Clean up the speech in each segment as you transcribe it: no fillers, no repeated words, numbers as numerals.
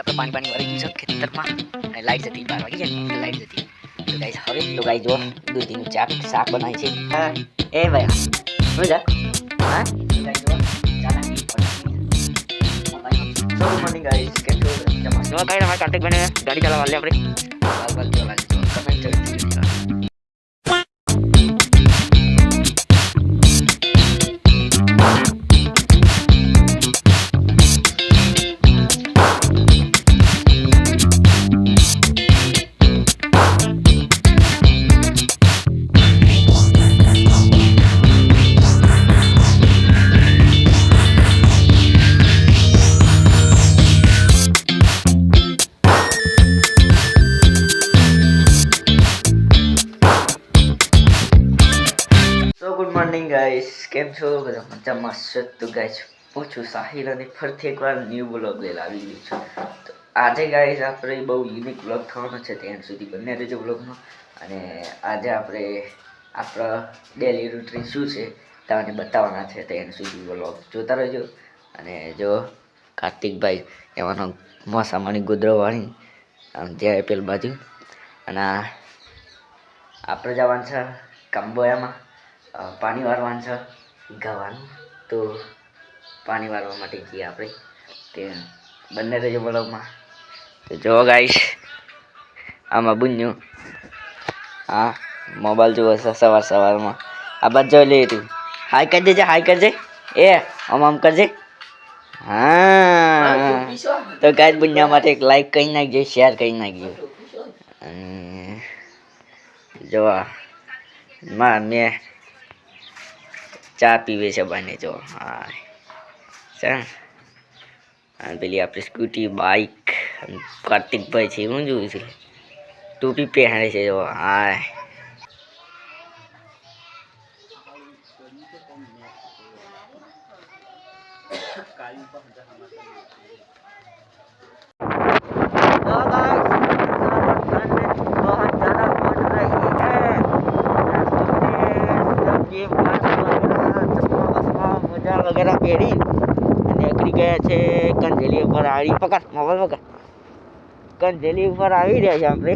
આપણે પાણી ભરી ગયું છે ખેતરમાં અને લાઈટ જતી 12 વાગી જાય ને લાઈટ જતી તો ગાઈસ હવે તો ગાઈસ જો દૂધીનું શાક બનાય છે હા એ ભાઈ શું છે હા ગાઈસ જો ચા નાખી ગુડ મોર્નિંગ ગાઈસ કેમ છો જો ગાઈસ અમાર કાર્તિક ભાઈને ગાડી ચલાવવા લે આપણે બાલ બાલ કેવો લાગે છે કમેન્ટ જરૂરથી કરજો ગુડ મોર્નિંગ ગાઈસ કેમ છો બધા મજામાં છો તો ગાઈસ હું છું સાહિલ અને ફરીથી એકવાર ન્યૂ બ્લોગ લઈને આવી ગયો છું તો આજે ગાઈસ આપણે બહુ યુનિક બ્લોગ થવાનો છે ત્યાં સુધી બને રહેજો બ્લોગમાં અને આજે આપણે આપણા ડેલી રૂટીન શું છે તમને બતાવવાના છે ત્યાં સુધી બ્લોગ જોતા રહેજો અને જો કાર્તિકભાઈ એવાનો મોસામાની ગુદરવાળી આમ ત્યાં પેલ બાજુ અને આપણે જવાનું છે કંબોયામાં પાણી વાળવાનું છે ગાવાનું તો પાણી વાળવા માટે જઈએ આપણે તે બંને રહેજો બ્લોગમાં તો જો ગાઈસ આમાં બુન્યું હા મોબાઈલ જોવે છે સવારમાં આ બાદ જોઈ લે તું હાય કરી દેજે હાય કરજે એ આમ કરજે હા તો ગાઈસ બુન્યા માટે એક લાઈક કરી નાખજો શેર કરી નાખજો અને જો મેં ચા પીવે છે બને જો હા ચાલ અને પેલી આપણી સ્કૂટી બાઇક કાર્તિકભાઈ છે હું જોઉં છું ટોપી પહેરે છે જો હા वगैरह पेड़ी નીકળી ગયા છે કંજેલી ઉપર આવી પકડ મોબાઈલ પકડ કંજેલી ઉપર આવી રહ્યા છે આપણે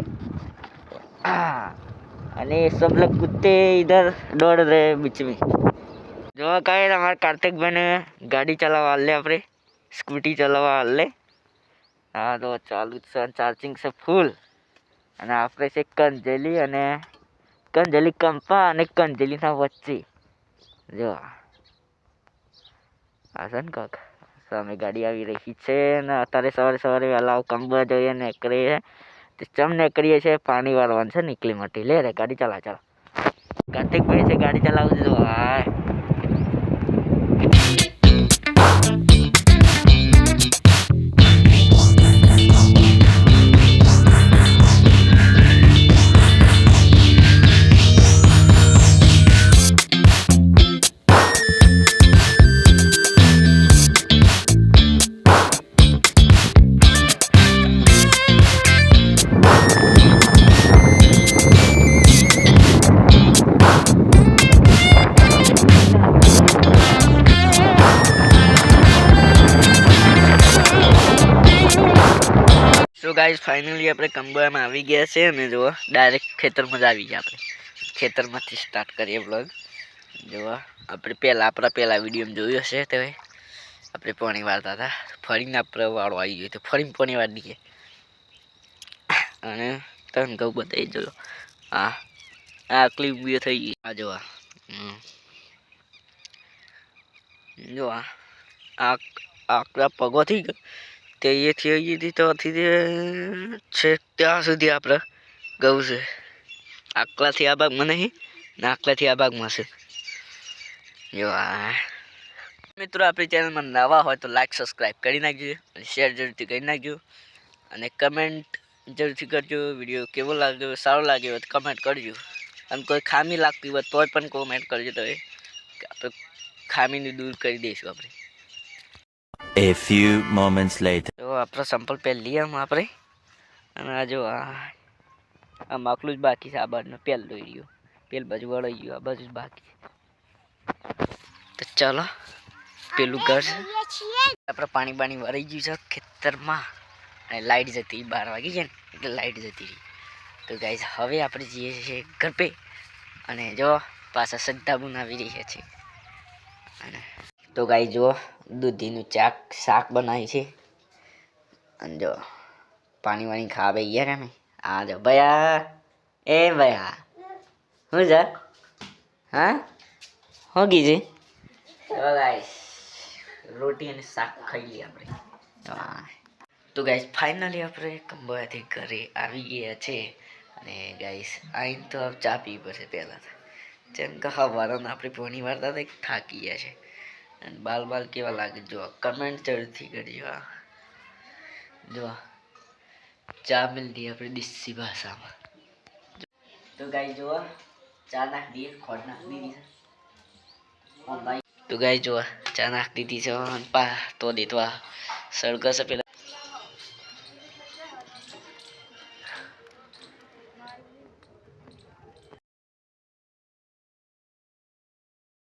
અને सब लोग कुत्ते इधर दौड़ रहे बीच में जो कहे हमारे कार्तिक भाई ने गाड़ी चलावा ले આપણે સ્કૂટી ચલાવવા લે હા તો ચાલુ છે ચાર્જિંગ છે ફૂલ અને આપણે છે કંજેલી અને કંજેલી કંપા અને કંજેલીના વચ્ચે જો આસન કાક સામે ગાડી આવી રહી છે ને અત્યારે સવારે વહેલા કંબા જઈએ ને કરીએ તો ચમને કરીએ છે પાણી વાળવાનું છે નીકળી માટે લે રે ગાડી ચલા ચાલ કાર્તિકભાઈ છે ગાડી ચલાવું જો હા તો ગાઈસ ફાઇનલી આપણે કંબોયામાં આવી ગયા છે અને જો ડાયરેક્ટ ખેતરમાં જ આવી ગયા આપણે ખેતરમાંથી સ્ટાર્ટ કરીએ બ્લોગ જો આપણે આપણા વિડીયોમાં જોયું હશે તો આપણે પાણી વાળતા હતા ફરીને આપણે વાળો આવી ગયો તો ફરીને પાણી વાળી દઈએ અને તને કહું બતાવી જો હા આકલી ઊભી થઈ ગઈ આ જો જો આકડા પગોથી તે એ થઈ ગઈ હતી તો છે ત્યાં સુધી આપણે ગયું છે આકલાથી આ ભાગમાં નહીં ને આકલાથી આ ભાગમાં છે જો મિત્રો આપણી ચેનલમાં નવા હોય તો લાઈક સબસ્ક્રાઈબ કરી નાખજો અને શેર જરૂરથી કરી નાખજો અને કમેન્ટ જરૂરથી કરજો વિડીયો કેવો લાગ્યો સારો લાગ્યો તો કમેન્ટ કરજો અને કોઈ ખામી લાગતી હોય તોય પણ કોમેન્ટ કરજો તો આપણે ખામીને દૂર કરી દઈશું આપણે A few moments later. તો આપણો સંપલ પહેલી આમ આપણે અને આ જો આ માકલું જ બાકી છે આ બાજુનો પહેલો રહ્યો પેલ બાજુ વળાઈ ગયું આ બાજુ જ બાકી તો ચાલો પેલું ઘર છે આપણે પાણી વરાઈ ગયું છે ખેતરમાં અને લાઇટ જતી 12 વાગી ગયા ને એટલે લાઇટ જતી રહી. તો ગાઈઝ હવે આપણે જઈએ છીએ ઘર પે અને જો પાછા શ્રદ્ધા બનાવી રહ્યા છે. અને તો ગાઈ જુઓ દૂધીનું શાક બનાવી છે અને જો પાણી વાણી ખાવે ગયા કે આ જો ભયા એ ભયા શું છે હા હોગી છે. તો ગાઈસ રોટી અને શાક ખાઈ લઈએ આપણે. તો ગાઈસ ફાઇનલી આપણે કંબોયાથી ઘરે આવી ગયા છે અને ગાઈસ આઈને તો ચા પીવી પડશે પહેલાં જેમ કે હવારના આપણે પોણી વારતા હતા થાકી ગયા છે અને બાલ કેવા લાગે જો કમેન્ટ જરૂરથી કરજો. જો ચા મિલતી આપણે દેશી ભાષામાં. તો ગાઈ જુઓ ચા નાખી દઈએ ખોટ નાખી દીધી છે. તો ગાઈ જુઓ ચા નાખી દીધી છે તો દેતો સળગસ પેલા